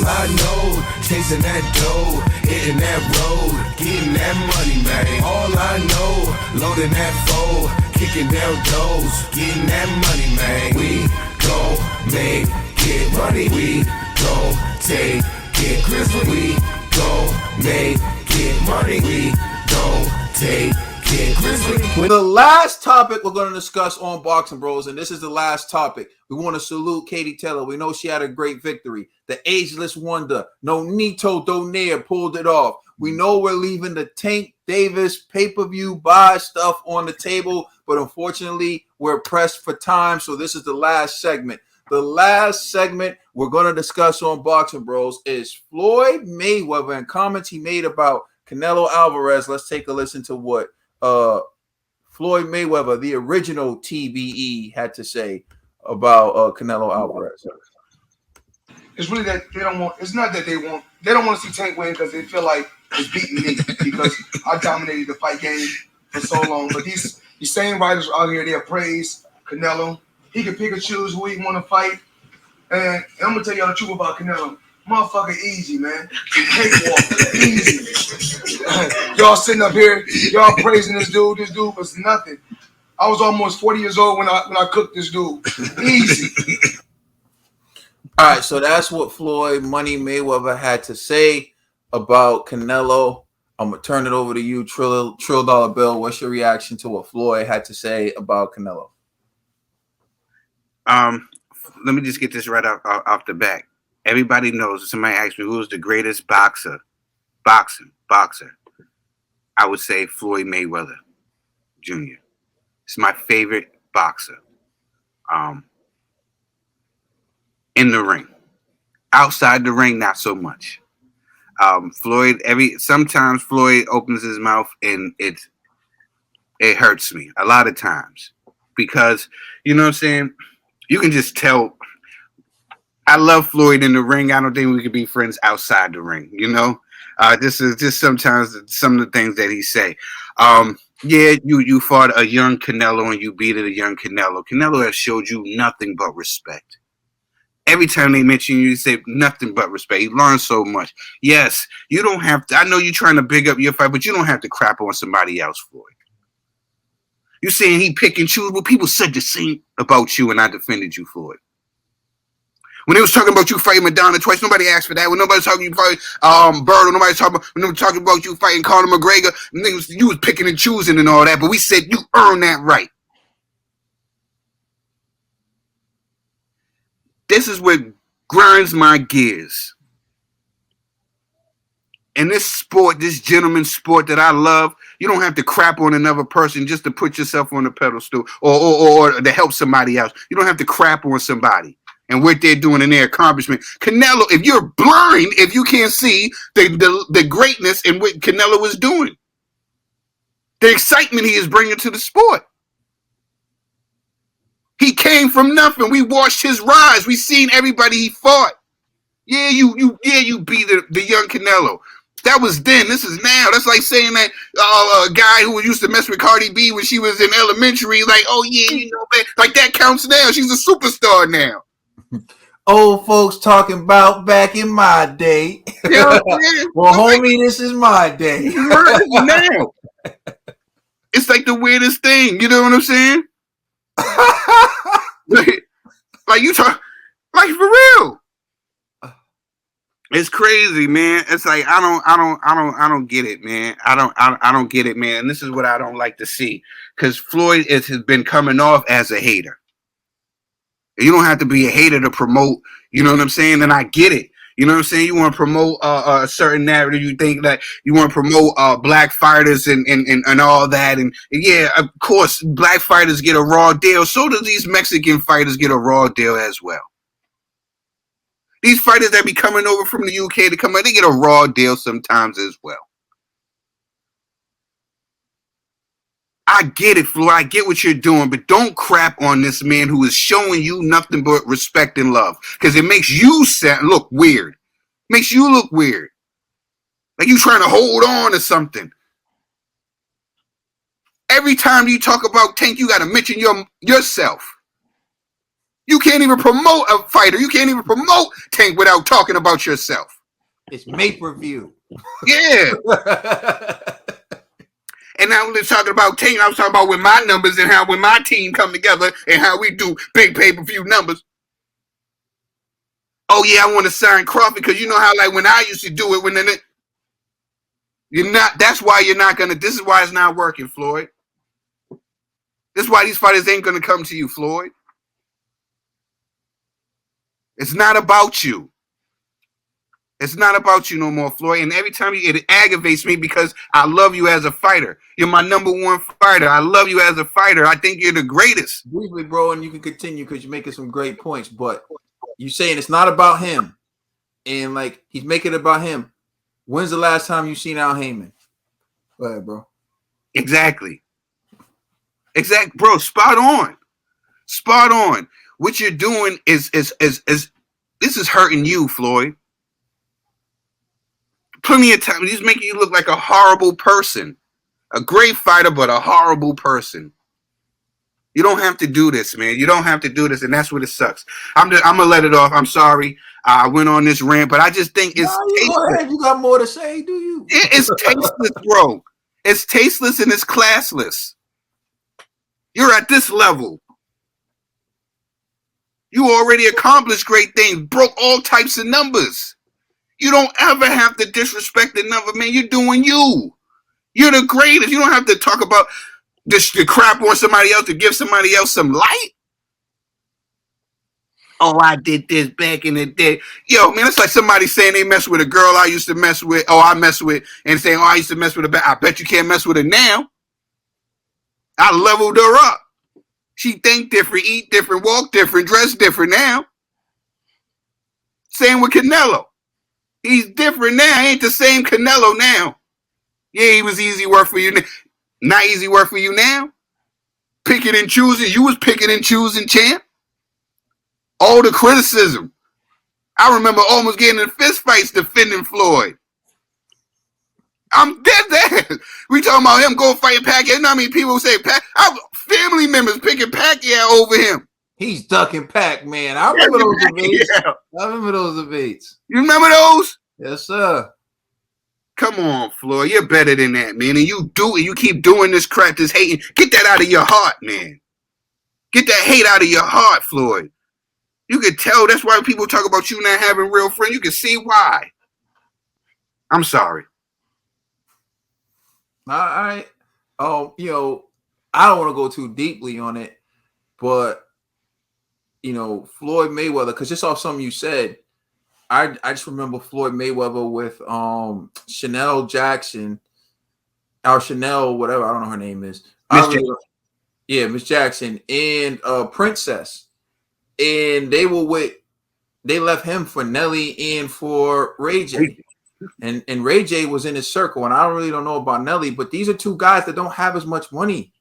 I know, chasing that dough, hitting that road, getting that money, man. All I know, loading that foe, kicking down doors, getting that money, man. We gon' make it money. We gon' take it grizzly. We gon' make it money. We gon' take it grizzly. The last topic we're going to discuss on Boxing Bros, and this is the last topic. We want to salute Katie Taylor. We know she had a great victory. The ageless wonder, no Nito Donaire, pulled it off. We know we're leaving the Tank Davis pay-per-view buy stuff on the table, but unfortunately, we're pressed for time, so this is the last segment. The last segment we're going to discuss on Boxing Bros is Floyd Mayweather and comments he made about Canelo Alvarez. Let's take a listen to what Floyd Mayweather, the original TBE, had to say about Canelo Alvarez. It's really that they don't want. It's not that they want. They don't want to see Tank win because they feel like it's beating me because I dominated the fight game for so long. But these same writers out here, they praise Canelo. He can pick and choose who he want to fight. And I'm gonna tell y'all the truth about Canelo. Motherfucker, easy, man. Cakewalk, easy. Y'all sitting up here, y'all praising this dude. This dude was nothing. I was almost 40 years old when I cooked this dude. Easy. All right, so that's what Floyd Money Mayweather had to say about Canelo. I'm gonna turn it over to you, Trill Dollar Bill. What's your reaction to what Floyd had to say about Canelo? Let me just get this right off the bat. Everybody knows. If somebody asks me who's the greatest boxer, I would say Floyd Mayweather Jr. It's my favorite boxer. In the ring. Outside the ring, not so much. Sometimes Floyd opens his mouth and it hurts me a lot of times because, you know what I'm saying? You can just tell. I love Floyd in the ring. I don't think we could be friends outside the ring, you know? This is just sometimes some of the things that he say. Yeah, you fought a young Canelo and you beat a young Canelo. Canelo has showed you nothing but respect. Every time they mention you say nothing but respect. You learn so much. Yes, you don't have to. I know you're trying to big up your fight, but you don't have to crap on somebody else, Floyd. You're saying he pick and choose, but people said the same about you, and I defended you, Floyd. When they was talking about you fighting Madonna twice, nobody asked for that. When nobody was talking about you fighting Bird, when they were talking about you fighting Conor McGregor, you was picking and choosing and all that, but we said you earned that right. This is what grinds my gears. In this sport, this gentleman's sport that I love, you don't have to crap on another person just to put yourself on the pedestal or to help somebody else. You don't have to crap on somebody and what they're doing in their accomplishment. Canelo, if you're blind, if you can't see the greatness in what Canelo is doing, the excitement he is bringing to the sport. He came from nothing. We watched his rise. We seen everybody he fought. Yeah, you beat the young Canelo. That was then. This is now. That's like saying that a guy who used to mess with Cardi B when she was in elementary, like, oh yeah, you know, like that counts now. She's a superstar now. Old folks talking about back in my day. Yeah, well, homie, this is my day. Now. It's like the weirdest thing. You know what I'm saying? like you talk, like for real. It's crazy, man. It's like I don't get it, man. I don't get it, man. And this is what I don't like to see, because Floyd has been coming off as a hater. You don't have to be a hater to promote. You know what I'm saying? And I get it. You know what I'm saying? You want to promote a certain narrative. You think that you want to promote black fighters and all that. And yeah, of course, black fighters get a raw deal. So do these Mexican fighters get a raw deal as well. These fighters that be coming over from the UK to come out, they get a raw deal sometimes as well. I get it, Floyd. I get what you're doing, but don't crap on this man who is showing you nothing but respect and love, because it makes you look weird. Makes you look weird. Like you trying to hold on to something. Every time you talk about Tank, you got to mention yourself. You can't even promote a fighter. You can't even promote Tank without talking about yourself. It's pay-per-view. Yeah. And now we're talking about Tank. I was talking about with my numbers and how when my team come together and how we do big pay-per-view numbers. Oh yeah, I want to sign Crawford because you know how like when I used to do it when then you're not. That's why you're not gonna. This is why it's not working, Floyd. This is why these fighters ain't gonna come to you, Floyd. It's not about you. It's not about you no more, Floyd. And every time it aggravates me because I love you as a fighter. You're my number one fighter. I love you as a fighter. I think you're the greatest. Briefly, bro, and you can continue because you're making some great points. But you're saying it's not about him, and like he's making it about him. When's the last time you seen Al Heyman? Go ahead, bro. Exactly. Bro. Spot on. Spot on. What you're doing is this is hurting you, Floyd. Plenty of time. He's making you look like a horrible person. A great fighter, but a horrible person. You don't have to do this, man. You don't have to do this, and that's what it sucks. I'm gonna let it off. I'm sorry. I went on this rant, but I just think it's tasteless. You got more to say, do you? It's tasteless, bro. It's tasteless and it's classless. You're at this level. You already accomplished great things, broke all types of numbers. You don't ever have to disrespect the number, man. You're doing you. You're the greatest. You don't have to talk about the crap on somebody else to give somebody else some light. Oh, I did this back in the day. Yo, man, it's like somebody saying they mess with a girl I used to mess with, or I mess with, and saying, oh, I used to mess with her. I bet you can't mess with her now. I leveled her up. She think different, eat different, walk different, dress different now. Same with Canelo. He's different now. He ain't the same Canelo now. Yeah, he was easy work for you. Not easy work for you now. Picking and choosing. You was picking and choosing, champ. All the criticism. I remember almost getting in fist fights defending Floyd. I'm dead. We talking about him going fighting Pacquiao. You know how many people say family members picking Pacquiao over him. He's ducking Pac-Man. I remember those debates. Yeah. I remember those debates. You remember those? Yes, sir. Come on, Floyd. You're better than that, man. And you do it. You keep doing this crap, this hating. Get that out of your heart, man. Get that hate out of your heart, Floyd. You can tell. That's why people talk about you not having real friends. You can see why. I'm sorry. All right. Oh, I don't want to go too deeply on it, but Floyd Mayweather, because just off something you said, I just remember Floyd Mayweather with Chanel Jackson, or Chanel, whatever, I don't know her name is. Miss Jackson and Princess. And they left him for Nelly and for Ray J. And Ray J was in his circle, and I don't know about Nelly, but these are two guys that don't have as much money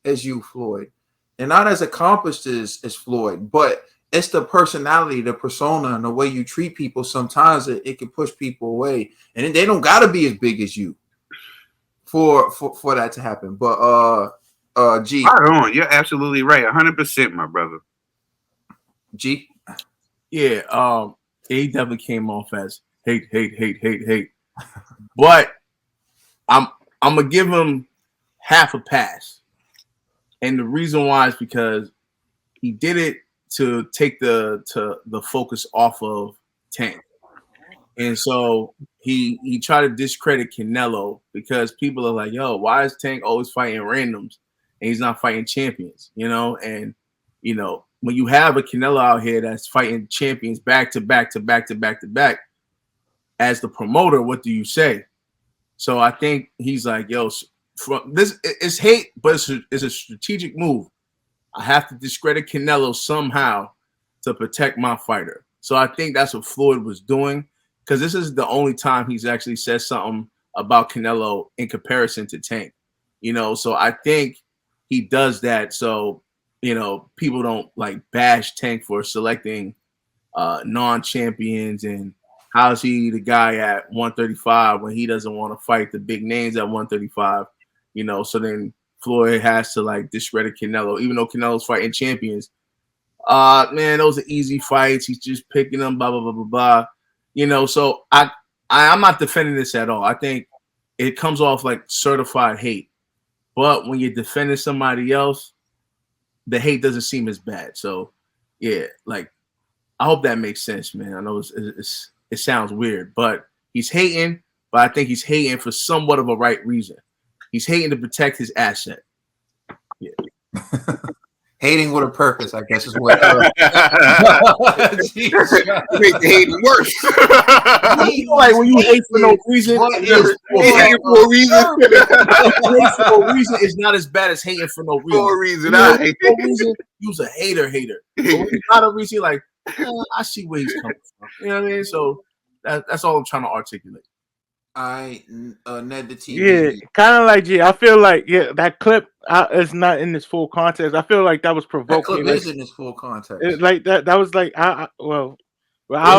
as you, Floyd. They're not as accomplished as Floyd, but it's the personality, the persona, and the way you treat people. Sometimes it can push people away, and they don't got to be as big as you for that to happen. But G, right on. You're absolutely right, 100%, my brother. G, yeah, he definitely came off as hate. But I'm gonna give him half a pass, and the reason why is because he did it to take the focus off of Tank, and so he tried to discredit Canelo because people are like, yo, why is Tank always fighting randoms and he's not fighting champions? And when you have a Canelo out here that's fighting champions back to back, as the promoter, what do you say? So I think he's like, yo, from this, it's hate, but it's a strategic move. I have to discredit Canelo somehow to protect my fighter. So I think that's what Floyd was doing, because this is the only time he's actually said something about Canelo in comparison to Tank. So I think he does that so people don't like bash Tank for selecting non-champions and how's he the guy at 135 when he doesn't want to fight the big names at 135. So then Floyd has to like discredit Canelo, even though Canelo's fighting champions. Man, those are easy fights. He's just picking them, blah blah blah blah blah. You know, so I'm not defending this at all. I think it comes off like certified hate. But when you're defending somebody else, the hate doesn't seem as bad. So, yeah, like I hope that makes sense, man. I know it sounds weird, but he's hating, but I think he's hating for somewhat of a right reason. He's hating to protect his asset. Yeah. Hating with a purpose, I guess, is what. Make the hate worse. Like when you hate for no reason, hating for a reason. Hate for no reason is not as bad as hating for no reason. For a reason, For no reason, you's a hater. But when you not a reason, like I see where he's coming from. You know what I mean? So that's all I'm trying to articulate. Ned the TV. Yeah, kind of like G. I feel like that clip is not in its full context. I feel like that was That provoking. clip Like, is in its full context. like that. That was like I don't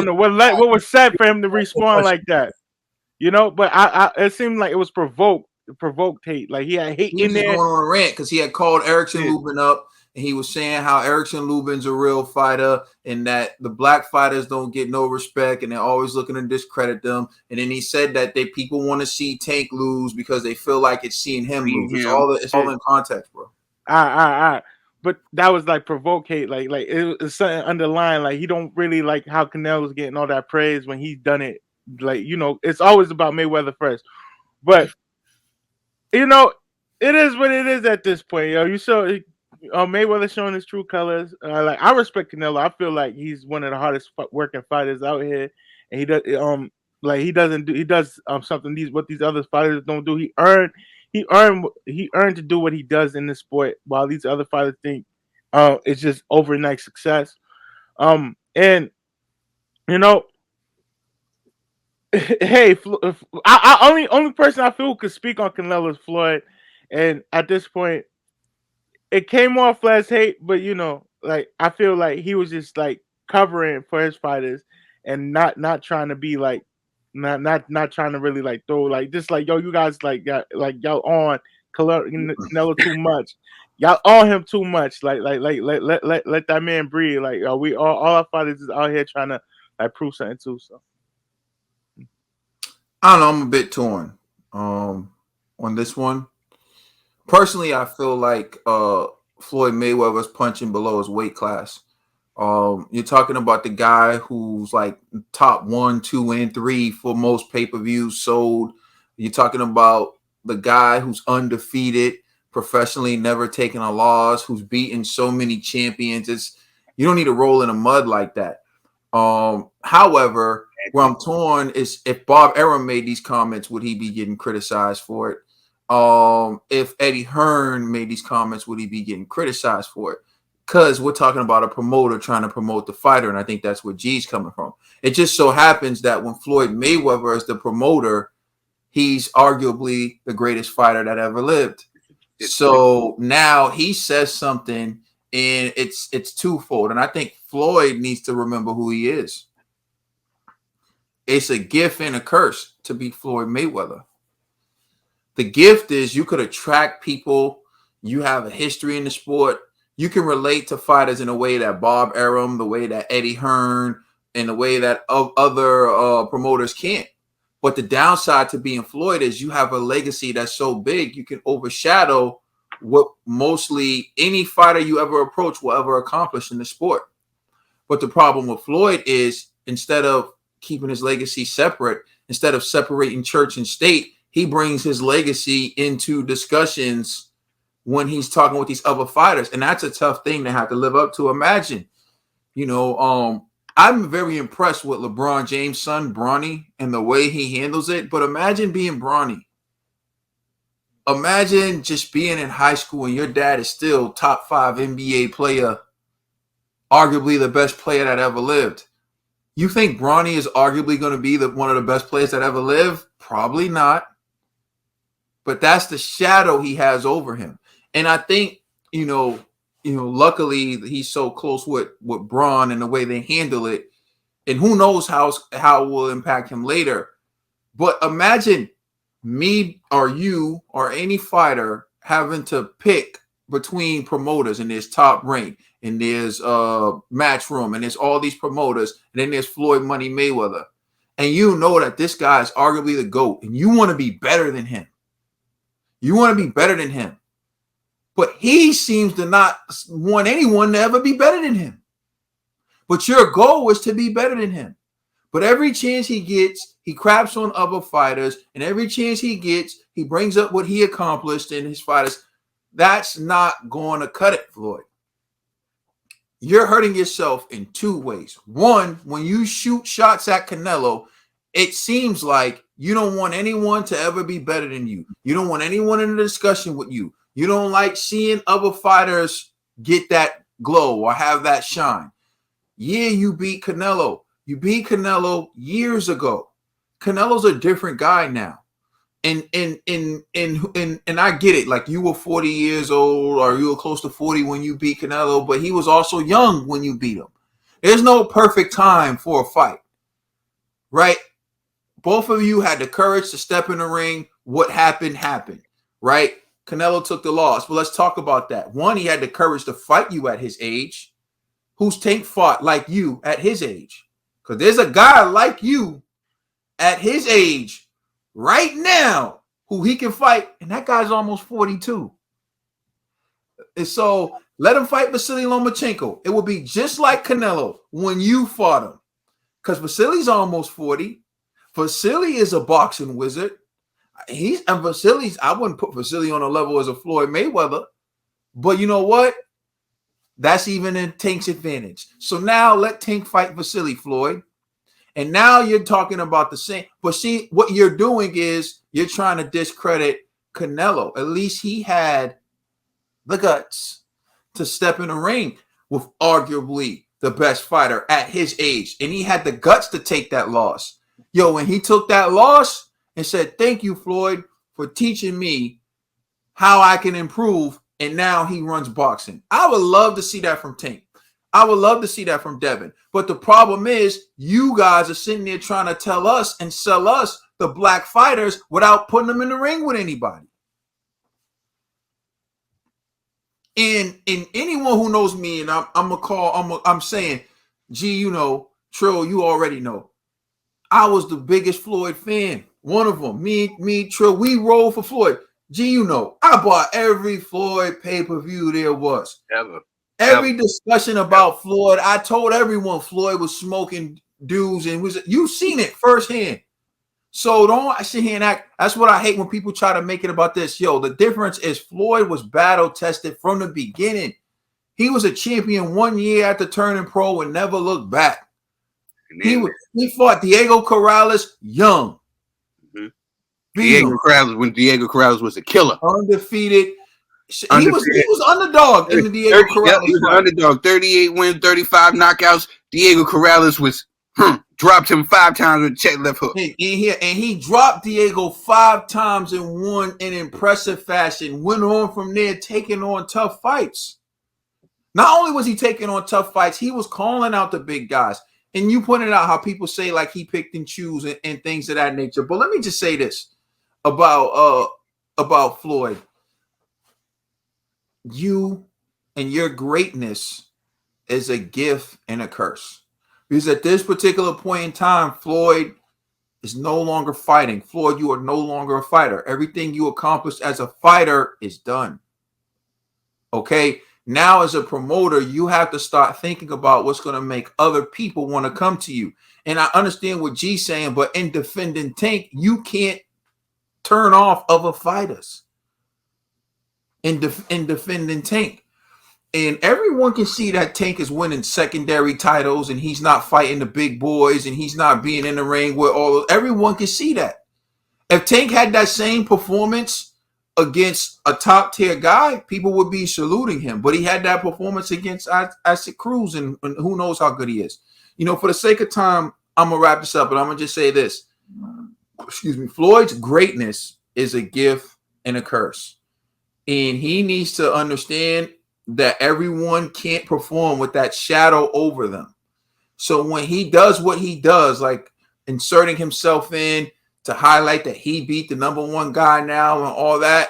know what was said for him to respond like that. You know, but it seemed like it was provoked hate. Like he had hate He in was just there. going on a rant because he had called Erickson Yeah. Lubin up, and he was saying how Erickson Lubin's a real fighter and that the black fighters don't get no respect and they're always looking to discredit them. And then he said that people want to see Tank lose because they feel like it's seeing him lose. It's all in context, bro. But that was like provoke hate. Like it was something underlying. Like he don't really like how Canelo's getting all that praise when he's done it. Like, you know, it's always about Mayweather first. But you know, it is what it is at this point. Yo, you saw Mayweather showing his true colors. Like I respect Canelo. I feel like he's one of the hardest working fighters out here, and he does something what these other fighters don't do. He earned to do what he does in this sport, while these other fighters think it's just overnight success. And you know, hey, only person I feel could speak on Canelo is Floyd, and at this point, it came off as hate, but you know, like I feel like he was just like covering for his fighters and not trying to be like not trying to really like throw like just like yo, you guys like got like y'all on Canelo too much. Y'all on him too much. Like let that man breathe. Like we all our fighters is out here trying to like prove something too. So I don't know. I'm a bit torn on this one. Personally, I feel like Floyd Mayweather was punching below his weight class. You're talking about the guy who's like top 1, 2, and 3 for most pay-per-views sold. You're talking about the guy who's undefeated professionally, never taken a loss, who's beaten so many champions. You don't need to roll in the mud like that. However, where I'm torn is if Bob Arum made these comments, would he be getting criticized for it? If Eddie Hearn made these comments, would he be getting criticized for it? Because we're talking about a promoter trying to promote the fighter, and I think that's where G's coming from. It just so happens that when Floyd Mayweather is the promoter, he's arguably the greatest fighter that ever lived. So now he says something, and it's twofold. And I think Floyd needs to remember who he is. It's a gift and a curse to be Floyd Mayweather. The gift is you could attract people. You have a history in the sport. You can relate to fighters in a way that Bob Arum, the way that Eddie Hearn, and the way that other promoters can't. But the downside to being Floyd is you have a legacy that's so big you can overshadow what mostly any fighter you ever approach will ever accomplish in the sport. But the problem with Floyd is instead of keeping his legacy separate, instead of separating church and state, he brings his legacy into discussions when he's talking with these other fighters. And that's a tough thing to have to live up to. Imagine, I'm very impressed with LeBron James' son, Bronny, and the way he handles it. But imagine being Bronny. Imagine just being in high school and your dad is still top 5 NBA player, arguably the best player that ever lived. You think Bronny is arguably going to be one of the best players that ever lived? Probably not. But that's the shadow he has over him. And I think, luckily he's so close with Braun and the way they handle it. And who knows how it will impact him later. But imagine me or you or any fighter having to pick between promoters in this top rank. and there's Matchroom, and there's all these promoters, and then there's Floyd Money Mayweather. And you know that this guy is arguably the GOAT, and you want to be better than him. You want to be better than him. But he seems to not want anyone to ever be better than him. But your goal is to be better than him. But every chance he gets, he craps on other fighters. And every chance he gets, he brings up what he accomplished in his fighters. That's not going to cut it, Floyd. You're hurting yourself in two ways. One, when you shoot shots at Canelo, it seems like you don't want anyone to ever be better than you. You don't want anyone in a discussion with you. You don't like seeing other fighters get that glow or have that shine. Yeah, you beat Canelo. You beat Canelo years ago. Canelo's a different guy now. And I get it. Like, you were 40 years old, or you were close to 40 when you beat Canelo, but he was also young when you beat him. There's no perfect time for a fight, right? Both of you had the courage to step in the ring. What happened, right? Canelo took the loss, but let's talk about that. One, he had the courage to fight you at his age. Who's Tank fought like you at his age? Because there's a guy like you at his age right now who he can fight, and that guy's almost 42. And so let him fight Vasily Lomachenko. It will be just like Canelo when you fought him, because Vasily's almost 40. Vasily is a boxing wizard. I wouldn't put Vasily on a level as a Floyd Mayweather, but you know what? That's even in Tank's advantage. So now let Tank fight Vasily, Floyd. And now you're talking about the same. But see, what you're doing is you're trying to discredit Canelo. At least he had the guts to step in the ring with arguably the best fighter at his age. And he had the guts to take that loss. Yo, when he took that loss and said, "Thank you, Floyd, for teaching me how I can improve," and now he runs boxing. I would love to see that from Tank. I would love to see that from Devin. But the problem is, you guys are sitting there trying to tell us and sell us the black fighters without putting them in the ring with anybody. And anyone who knows me, and I'm saying, G, you know, Trill, you already know, I was the biggest Floyd fan. One of them, me, Trill, we roll for Floyd. G, you know, I bought every Floyd pay-per-view there was. Every discussion about Floyd, I told everyone Floyd was smoking dudes, and you've seen it firsthand. So don't sit here and act. That's what I hate when people try to make it about this. Yo, the difference is Floyd was battle tested from the beginning. He was a champion 1 year after turning pro and never looked back. He fought Diego Corrales young. Mm-hmm. When Diego Corrales was a killer. Undefeated. He was underdog in the Diego Corrales. He was underdog. 38 wins, 35 knockouts. Diego Corrales was dropped him 5 times with a check left hook. And he dropped Diego 5 times and won in impressive fashion. Went on from there, taking on tough fights. Not only was he taking on tough fights, he was calling out the big guys. And you pointed out how people say like he picked and choose and things of that nature. But let me just say this about Floyd. You and your greatness is a gift and a curse. Because at this particular point in time, Floyd is no longer fighting. Floyd, you are no longer a fighter. Everything you accomplished as a fighter is done. Okay? Now, as a promoter, you have to start thinking about what's going to make other people want to come to you. And I understand what G's saying, but in defending Tank, you can't turn off other fighters. In defending Tank. And everyone can see that Tank is winning secondary titles and he's not fighting the big boys and he's not being in the ring with all of, everyone can see that. If Tank had that same performance against a top tier guy, people would be saluting him. But he had that performance against Isaac Cruz, and who knows how good he is. You know, for the sake of time, I'm going to wrap this up, but I'm going to just say this. Excuse me. Floyd's greatness is a gift and a curse. And he needs to understand that everyone can't perform with that shadow over them. So when he does what he does, like inserting himself in to highlight that he beat the #1 guy now and all that,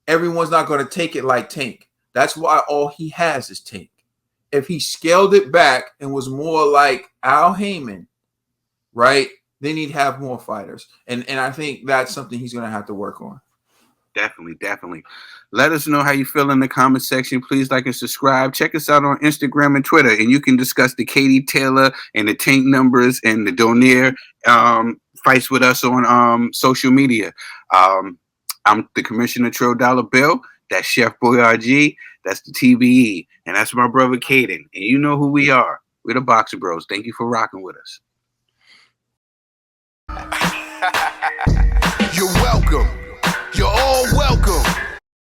everyone's not going to take it like Tank. That's why all he has is Tank. if he scaled it back and was more like Al Heyman, right, then he'd have more fighters. And I think that's something he's going to have to work on. Definitely. Let us know how you feel in the comment section. Please like and subscribe. Check us out on Instagram and Twitter, and you can discuss the Katie Taylor and the Tank numbers and the Donaire fights with us on social media. I'm the Commissioner Trill Dollar Bill. That's Chef Boy RG. That's the TBE. And that's my brother Caden. And you know who we are. We're the Boxer Bros. Thank you for rocking with us. You're welcome. You're all welcome.